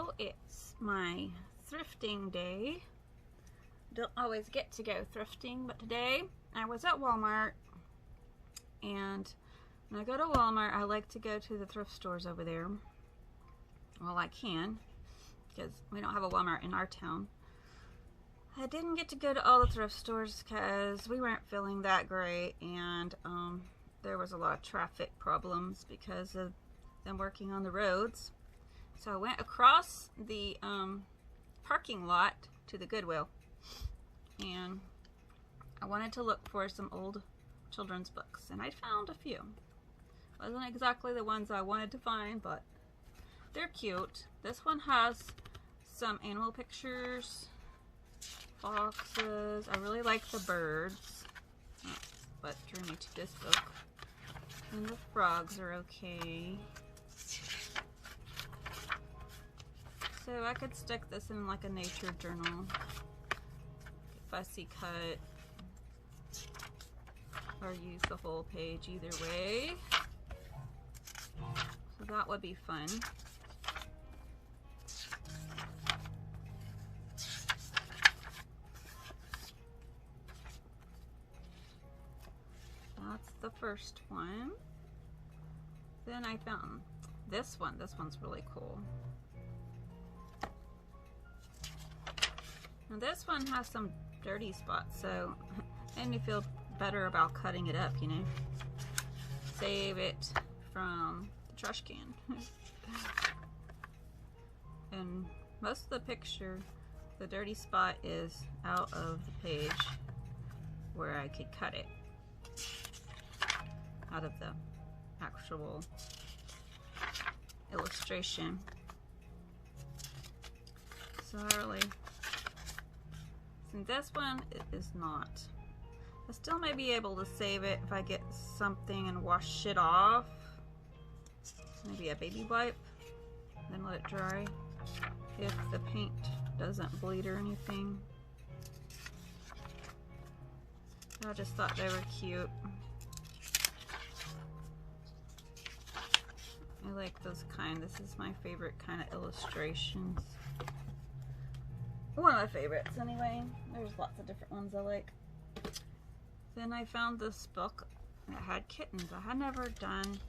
So it's my thrifting day. Don't always get to go thrifting, but today I was at Walmart, and when I go to Walmart I like to go to the thrift stores over there. Well, I can, because we don't have a Walmart in our town. I didn't get to go to all the thrift stores because we weren't feeling that great, and there was a lot of traffic problems because of them working on the roads. So I went across the parking lot to the Goodwill, and I wanted to look for some old children's books, and I found a few. Wasn't exactly the ones I wanted to find, but they're cute. This one has some animal pictures, foxes. I really like the birds. That's what drew me to this book. And the frogs are okay. So I could stick this in like a nature journal, fussy cut, or use the whole page, either way. So that would be fun. That's the first one. Then I found this one. This one's really cool. Now this one has some dirty spots, so it made me feel better about cutting it up, you know. Save it from the trash can. And most of the picture, the dirty spot is out of the page where I could cut it out of the actual illustration. So I really, and this one is not. I still may be able to save it if I get something and wash it off. Maybe a baby wipe, then let it dry if the paint doesn't bleed or anything. I just thought they were cute. I like those kind. This is my favorite kind of illustrations. One of my favorites anyway. There's lots of different ones I like. Then I found this book that had kittens. I had never done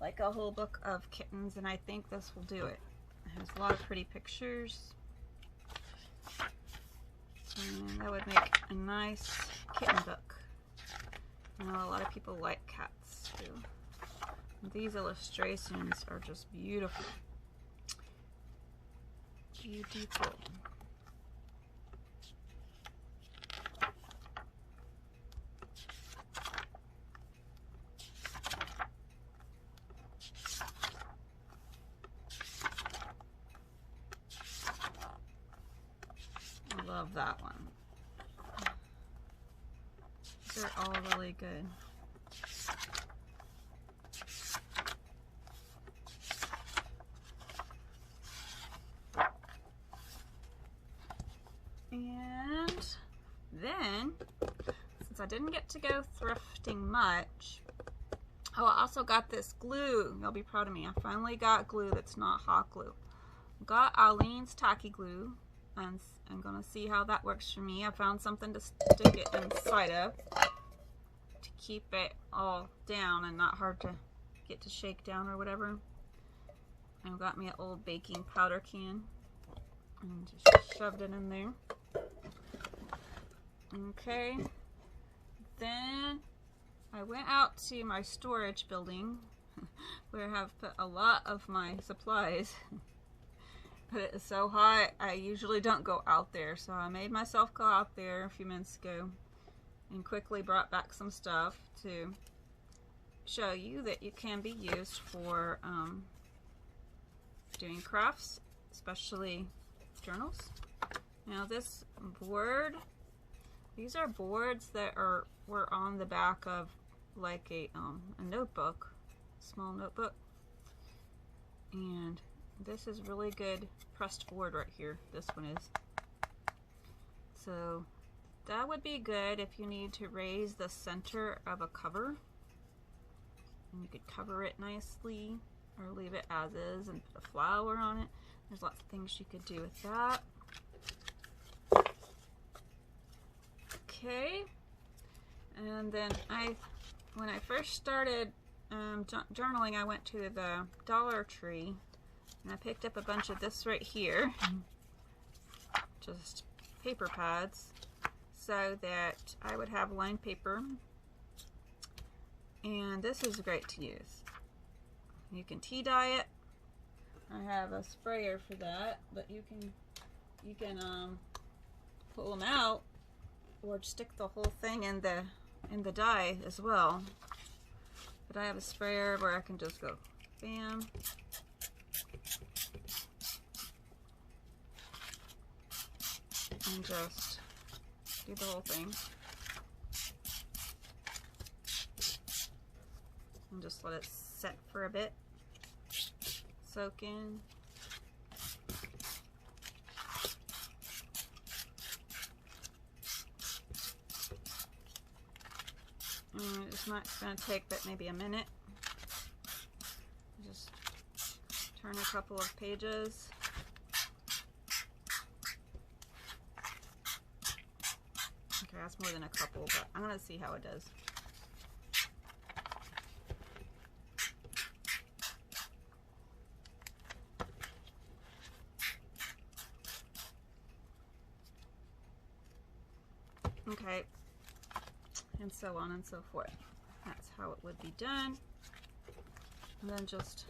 like a whole book of kittens, and I think this will do it. It has a lot of pretty pictures, and that would make a nice kitten book. I know a lot of people like cats too. These illustrations are just beautiful. Beautiful. I love that one. They're all really good. And then, since I didn't get to go thrifting much, oh, I also got this glue. You'll be proud of me. I finally got glue that's not hot glue. Got Aleene's tacky glue, and I'm gonna see how that works for me. I found something to stick it inside of to keep it all down and not hard to get to shake down or whatever. I got me an old baking powder can and just shoved it in there. Okay, then I went out to my storage building where I have put a lot of my supplies. But it is so hot, I usually don't go out there, so I made myself go out there a few minutes ago and quickly brought back some stuff to show you that it can be used for doing crafts, especially journals. Now this board, these are boards that were on the back of like a notebook, small notebook, and this is really good pressed board right here. This one is. So that would be good if you need to raise the center of a cover, and you could cover it nicely or leave it as is and put a flower on it. There's lots of things you could do with that. Okay, and then when I first started journaling, I went to the Dollar Tree and I picked up a bunch of this right here, just paper pads, so that I would have lined paper. And this is great to use. You can tea dye it. I have a sprayer for that, but you can pull them out or stick the whole thing in the dye as well. But I have a sprayer where I can just go bam. And just do the whole thing. And just let it set for a bit. Soak in. And it's not going to take but maybe a minute. Just turn a couple of pages. Okay, that's more than a couple, but I'm going to see how it does. Okay, and so on and so forth. That's how it would be done. And then just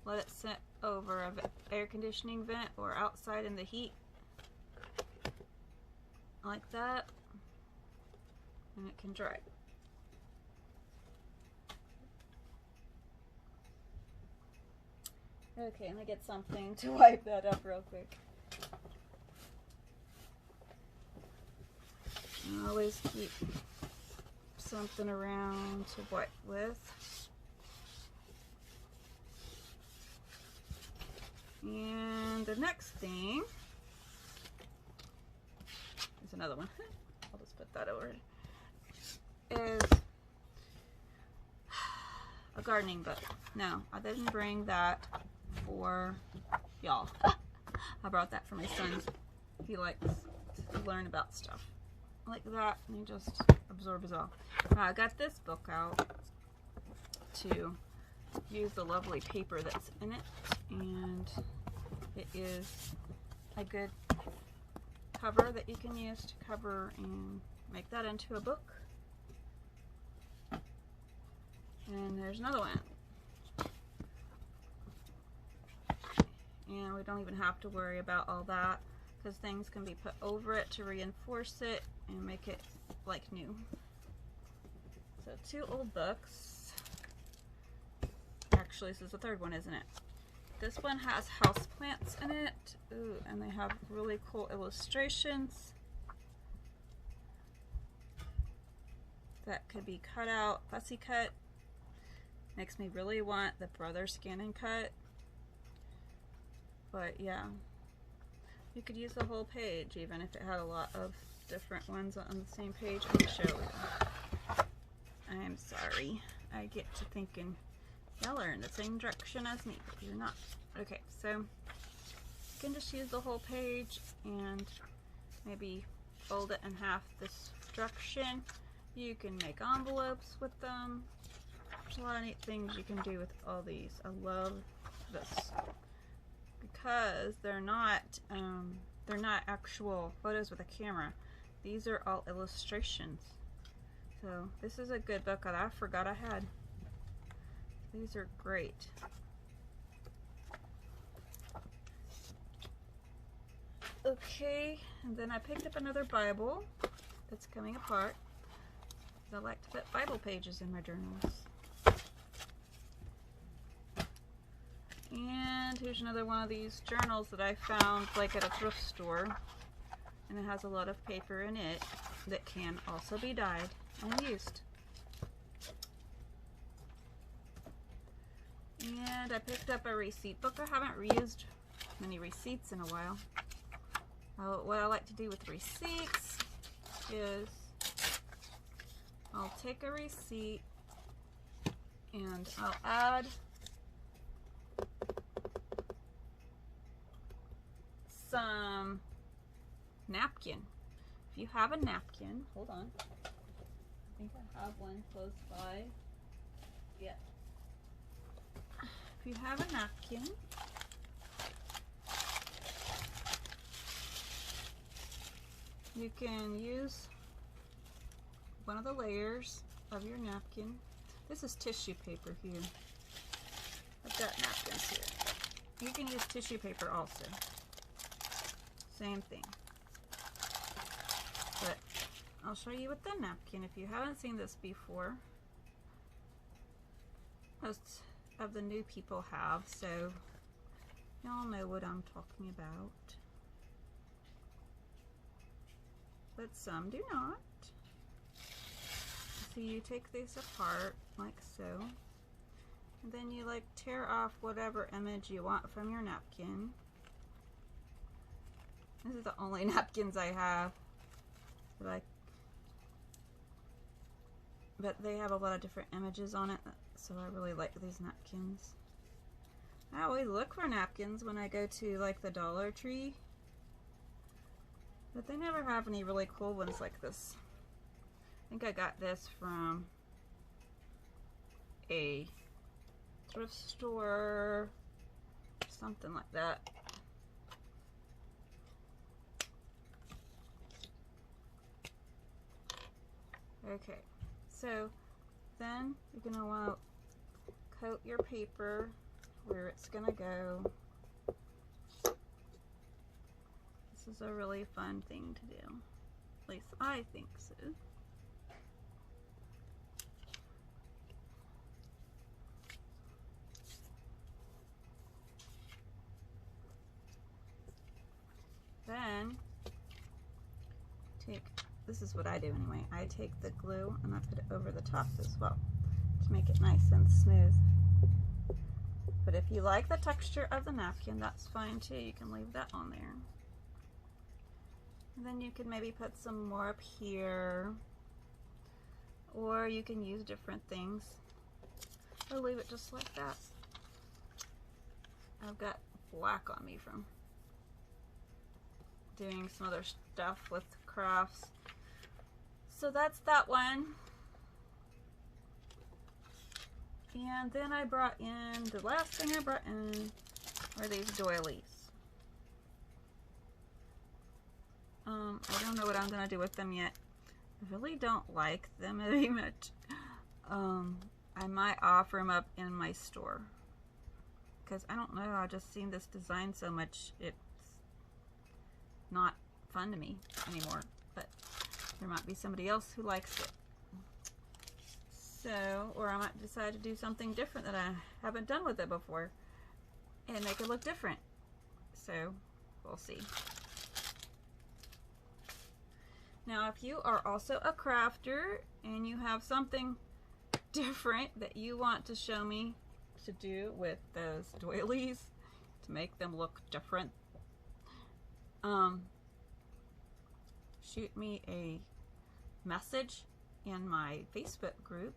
let it sit over an air conditioning vent or outside in the heat, like that, and it can dry. Okay, let me get something to wipe that up real quick. I always keep something around to wipe with. And the next thing is another one. I'll just put that over. Is a gardening book. No, I didn't bring that for y'all. I brought that for my son. He likes to learn about stuff like that, and he just absorbs it all. Now, I got this book out to use the lovely paper that's in it, and it is a good cover that you can use to cover and make that into a book. And there's another one. And we don't even have to worry about all that, because things can be put over it to reinforce it and make it like new. So 2 old books. Actually, this is the 3rd one, isn't it? This one has houseplants in it. Ooh, and they have really cool illustrations that could be cut out, fussy cut. Makes me really want the Brother Scan and Cut. But yeah, you could use the whole page even if it had a lot of different ones on the same page. I'll show you. I'm sorry. I get to thinking y'all are in the same direction as me, but you're not. Okay, so you can just use the whole page and maybe fold it in half this direction. You can make envelopes with them. There's a lot of neat things you can do with all these. I love this because they're not actual photos with a camera. These are all illustrations. So this is a good book that I forgot I had. These are great. Okay, and then I picked up another Bible that's coming apart. I like to put Bible pages in my journals. And here's another one of these journals that I found like at a thrift store. And it has a lot of paper in it that can also be dyed and used. And I picked up a receipt book. I haven't reused many receipts in a while. What I like to do with receipts is I'll take a receipt and I'll add some napkin. If you have a napkin, hold on. I think I have one close by. Yeah. If you have a napkin, you can use one of the layers of your napkin. This is tissue paper here. I've got napkins here. You can use tissue paper also. Same thing. But I'll show you with the napkin. If you haven't seen this before, most of the new people have, so y'all know what I'm talking about. But some do not. So you take these apart like so, and then you like tear off whatever image you want from your napkin. This is the only napkins I have, but they have a lot of different images on it, so I really like these napkins. I always look for napkins when I go to like the Dollar Tree, but they never have any really cool ones like this. I think I got this from a thrift store, something like that. Okay, so then you're gonna want to coat your paper where it's gonna go. This is a really fun thing to do. At least I think so. Then this is what I do anyway. I take the glue and I put it over the top as well to make it nice and smooth. But if you like the texture of the napkin, that's fine too. You can leave that on there. And then you can maybe put some more up here, or you can use different things, or leave it just like that. I've got black on me from doing some other stuff with crafts. So that's that one. And then I brought in, the last thing I brought in are these doilies. I don't know what I'm going to do with them yet. I really don't like them very much. I might offer them up in my store, because I don't know, I've just seen this design so much, it's not fun to me anymore, but there might be somebody else who likes it. So, or I might decide to do something different that I haven't done with it before and make it look different. So, we'll see. Now, if you are also a crafter and you have something different that you want to show me to do with those doilies to make them look different, shoot me a message in my Facebook group,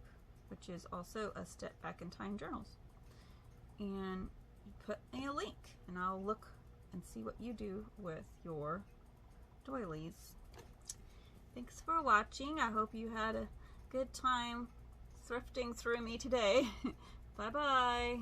which is also a Step Back in Time Journals, and put me a link and I'll look and see what you do with your doilies. Thanks for watching. I hope you had a good time thrifting through me today. Bye bye.